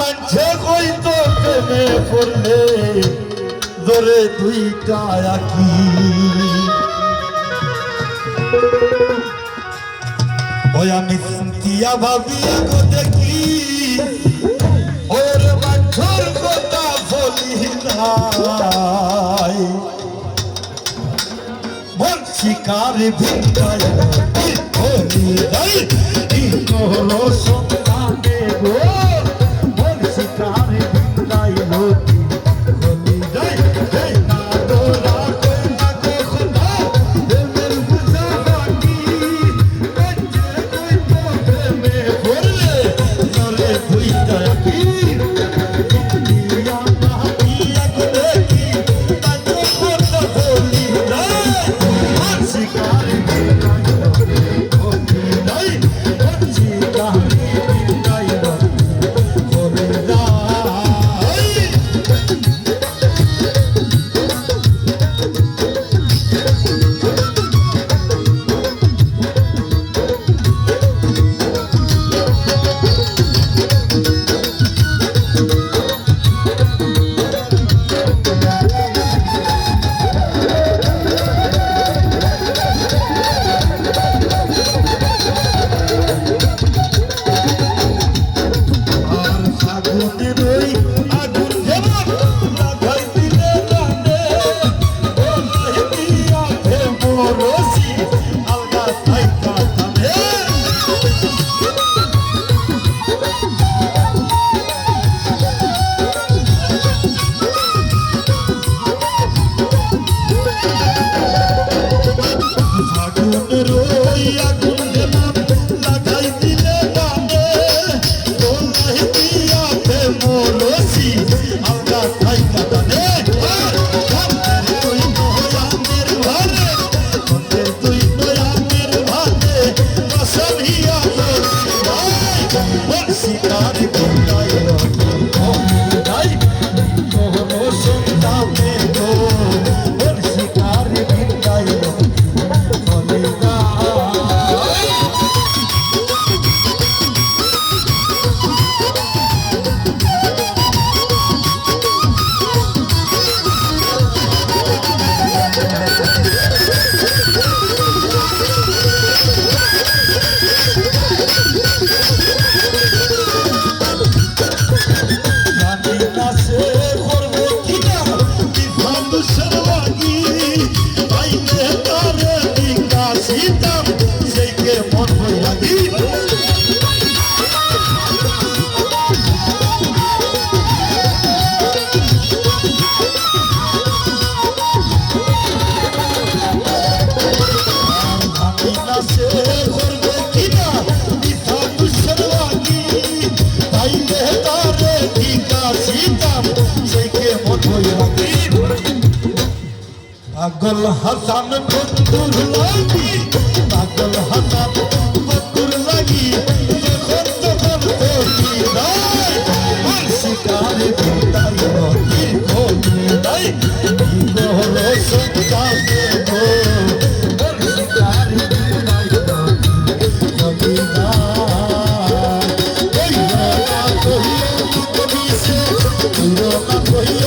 মানছে কইতো প্রেমে পড়লে ধরে দুইটা আঁকি ওই আমি চিন্তিয়া ভাবিয়া গো দেখি ওর মাঝর কথা বলি নাই মন শিকার ভিড়ায় বলি নাই কি করো সন্তানে গো মন শিকার ভিড়ায় বলি নাই না তোরা কই না কখনো দেবের বুঝা বাকি বঞ্চে কই তো প্রেমে পড়লে ধরে দুইটা আঁকি পাগল হাসান বন্ধুর লাগি পাগল হাসান বন্ধুর লাগি যখন তখন তোকে নাই মন শিকারে ভিড়াই নদী কমি নাই কি হলো সন্তানে গো মন শিকারে ভিড়াই নদী কমি নাই কইরা কইরা কবি সে কইরা কইরা